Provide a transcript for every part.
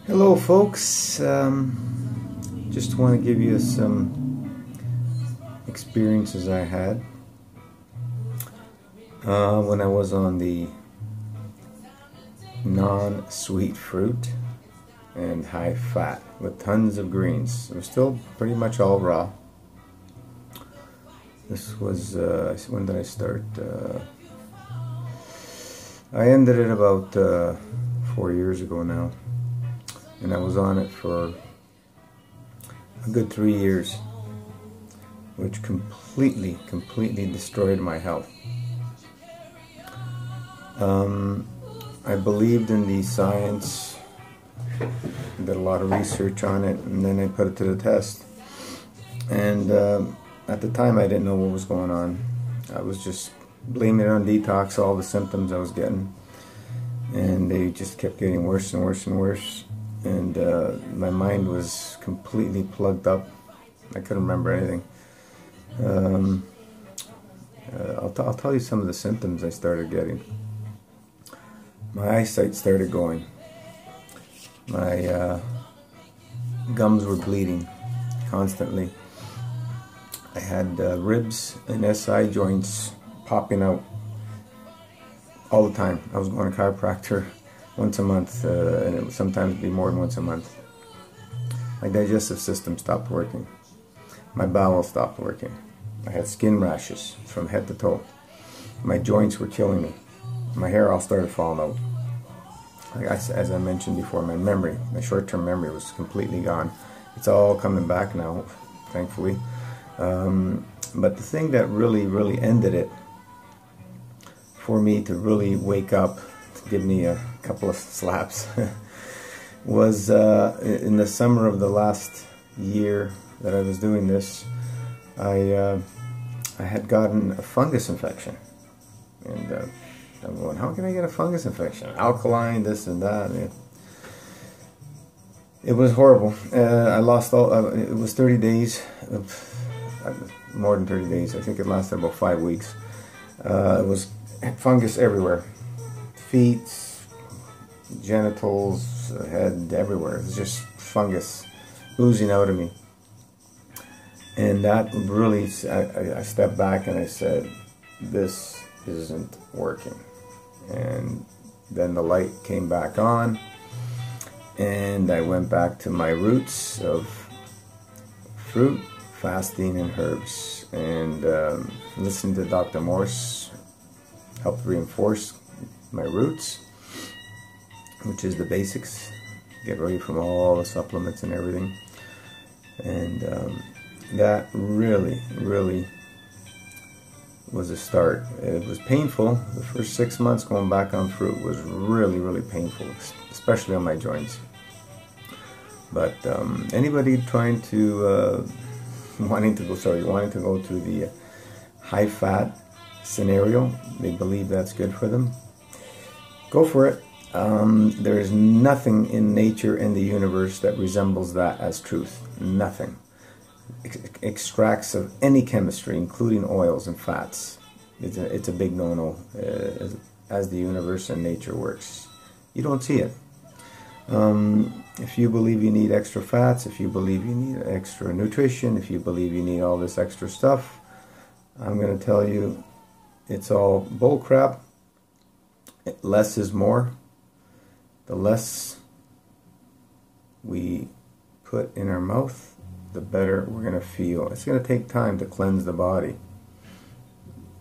Hello folks, just want to give you some experiences I had when I was on the non-sweet fruit and high fat with tons of greens. It was still pretty much all raw. This was, when did I start? I ended it about 4 years ago now. And I was on it for a good 3 years, which completely destroyed my health. I believed in the science, did a lot of research on it, and then I put it to the test. And at the time I didn't know what was going on. I was just blaming it on detox, all the symptoms I was getting. And they just kept getting worse and worse and worse. And my mind was completely plugged up. I couldn't remember anything. I'll tell you some of the symptoms I started getting. My eyesight started going. My gums were bleeding constantly. I had ribs and SI joints popping out all the time. I was going to a chiropractor once a month, and it would sometimes be more than once a month. My digestive system stopped working. My bowel stopped working. I had skin rashes from head to toe. My joints were killing me. My hair all started falling out. As I mentioned before, my memory, my short-term memory was completely gone. It's all coming back now, thankfully. But the thing that really ended it for me to really wake up, give me a couple of slaps, was in the summer of the last year that I was doing this. I had gotten a fungus infection, and I'm going, how can I get a fungus infection? Alkaline, this and that. It was horrible. I lost all. It was 30 days, more than 30 days. I think it lasted about 5 weeks. It was fungus everywhere. Feet, genitals, head, everywhere. It was just fungus oozing out of me. And that really, I stepped back and I said, this isn't working. And then the light came back on, and I went back to my roots of fruit, fasting, and herbs. And listening to Dr. Morse helped reinforce my roots, which is the basics. Get ready from all the supplements and everything. And that really was a start. It was painful. The first 6 months going back on fruit was really painful, especially on my joints. But anybody trying to wanting to go to the high fat scenario, they believe that's good for them, go for it. There is nothing in nature and the universe that resembles that as truth. Nothing. Extracts of any chemistry, including oils and fats, it's a big no-no as the universe and nature works. You don't see it. If you believe you need extra fats, if you believe you need extra nutrition, if you believe you need all this extra stuff, I'm going to tell you it's all bull crap. Less is more. The less we put in our mouth, the better we're going to feel. It's going to take time to cleanse the body.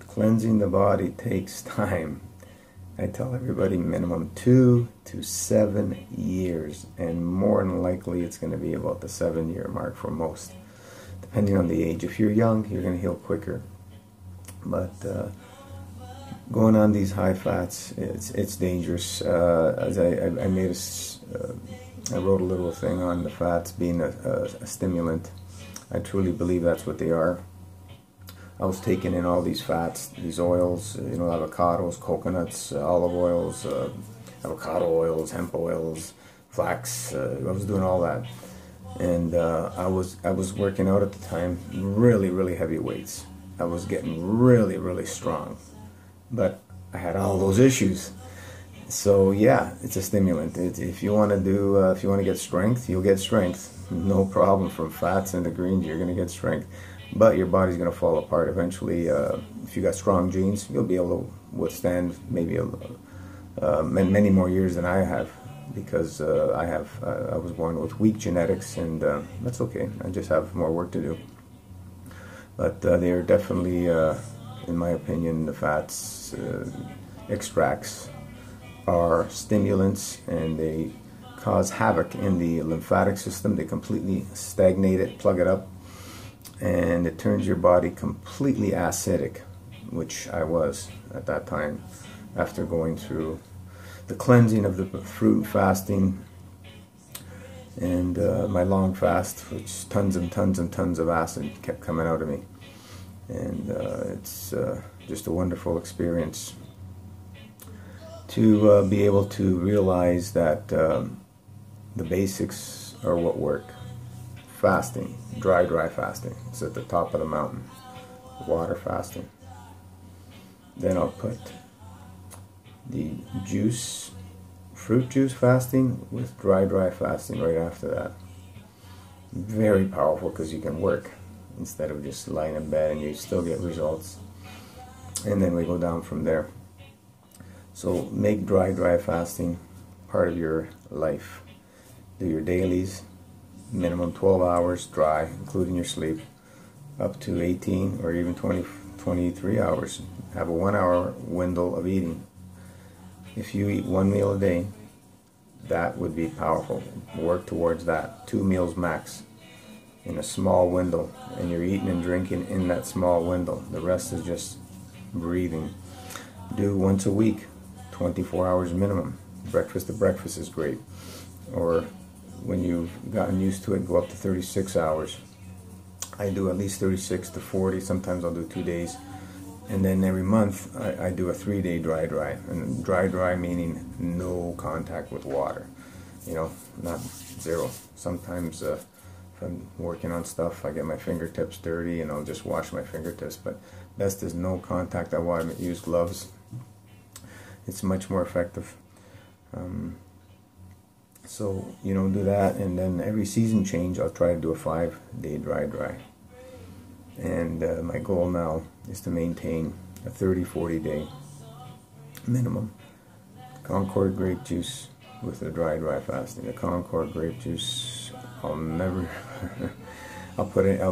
Cleansing the body takes time. I tell everybody minimum 2 to 7 years, and more than likely it's going to be about the 7-year mark for most, depending on the age. If you're young, you're going to heal quicker. But going on these high fats, it's dangerous. As I wrote a little thing on the fats being a stimulant. I truly believe that's what they are. I was taking in all these fats, these oils, avocados, coconuts, olive oils, avocado oils, hemp oils, flax. I was doing all that, and I was working out at the time, really heavy weights. I was getting really strong, but I had all those issues. So yeah, it's a stimulant. If you want to do, if you want to get strength, you'll get strength. No problem. From fats and the greens, you're going to get strength. But your body's going to fall apart eventually. If you got strong genes, you'll be able to withstand maybe many more years than I have, because I was born with weak genetics, and that's okay. I just have more work to do. But they are definitely, in my opinion, the fats extracts are stimulants, and they cause havoc in the lymphatic system. They completely stagnate it, plug it up, and it turns your body completely acidic, which I was at that time after going through the cleansing of the fruit fasting and my long fast, which tons and tons and tons of acid kept coming out of me. And it's just a wonderful experience to be able to realize that the basics are what work. Fasting, dry fasting, it's at the top of the mountain. Water fasting. Then I'll put the juice, fruit juice fasting with dry fasting right after that. Very powerful, because you can work instead of just lying in bed, and you still get results. And then we go down from there. So make dry fasting part of your life. Do your dailies, minimum 12 hours dry, including your sleep, up to 18 or even 23 hours. Have a 1 hour window of eating. If you eat 1 meal a day, that would be powerful. Work towards that. 2 meals max in a small window, and you're eating and drinking in that small window. The rest is just breathing. Do once a week, 24 hours minimum. Breakfast to breakfast is great. Or when you've gotten used to it, go up to 36 hours. I do at least 36 to 40. Sometimes I'll do 2 days. And then every month I do a 3-day dry. And dry meaning no contact with water. You know, not zero. Sometimes if I'm working on stuff, I get my fingertips dirty and I'll just wash my fingertips. But best is no contact. I want to use gloves. It's much more effective. So, you know, do that. And then every season change, I'll try to do a 5-day dry. And my goal now is to maintain a 30-40 day minimum. Concord grape juice with the dry fasting. The Concord grape juice, I'll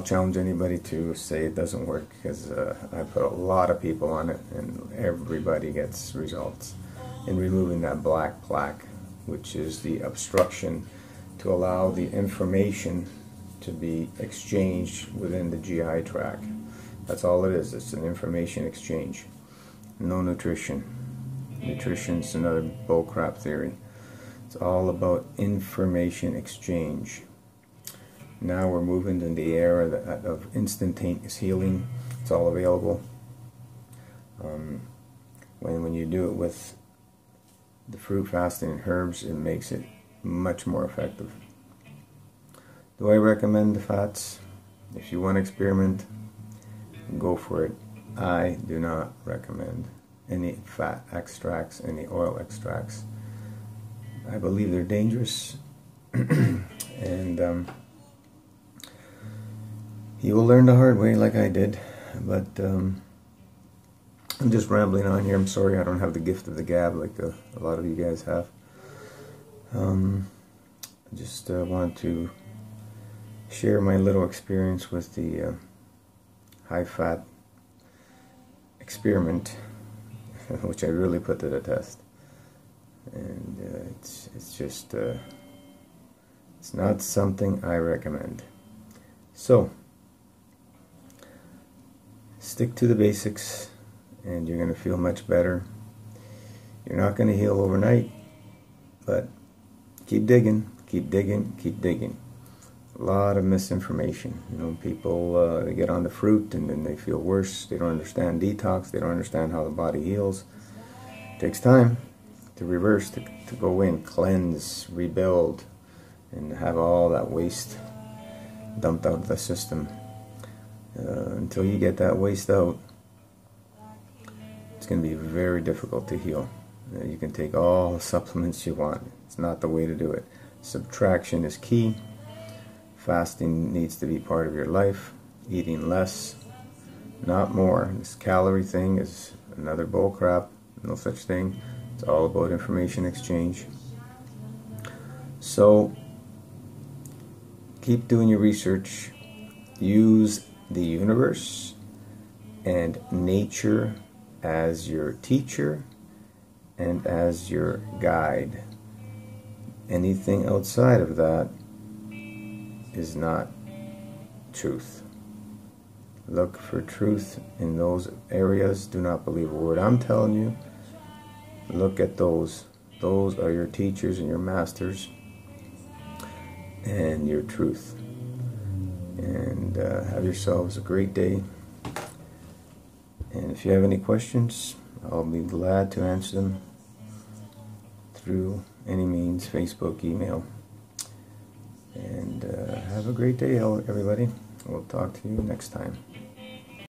challenge anybody to say it doesn't work, because I put a lot of people on it and everybody gets results in removing that black plaque, which is the obstruction to allow the information to be exchanged within the GI tract. That's all it is. It's an information exchange. No nutrition. Nutrition's another bullcrap theory. It's all about information exchange. Now we're moving in the era of instantaneous healing. It's all available. When you do it with the fruit fasting and herbs, it makes it much more effective. Do I recommend the fats? If you want to experiment, go for it. I do not recommend any fat extracts, any oil extracts. I believe they're dangerous, and you will learn the hard way, like I did. But I'm just rambling on here. I'm sorry I don't have the gift of the gab like a lot of you guys have. I just want to share my little experience with the high-fat experiment, which I really put to the test. And it's just it's not something I recommend. So stick to the basics and you're going to feel much better. You're not going to heal overnight, but keep digging, keep digging, keep digging. A lot of misinformation. You know, people they get on the fruit and then they feel worse. They don't understand detox. They don't understand how the body heals. It takes time to reverse, to go in, cleanse, rebuild, and have all that waste dumped out of the system. Until you get that waste out, it's going to be very difficult to heal. You can take all the supplements you want. It's not the way to do it. Subtraction is key. Fasting needs to be part of your life. Eating less, not more. This calorie thing is another bull crap. No such thing. It's all about information exchange. So keep doing your research. Use the universe and nature as your teacher and as your guide. Anything outside of that is not truth. Look for truth in those areas. Do not believe a word I'm telling you. Look at those. Those are your teachers and your masters and your truth. And have yourselves a great day. And if you have any questions, I'll be glad to answer them through any means, Facebook, email. And have a great day, everybody. We'll talk to you next time.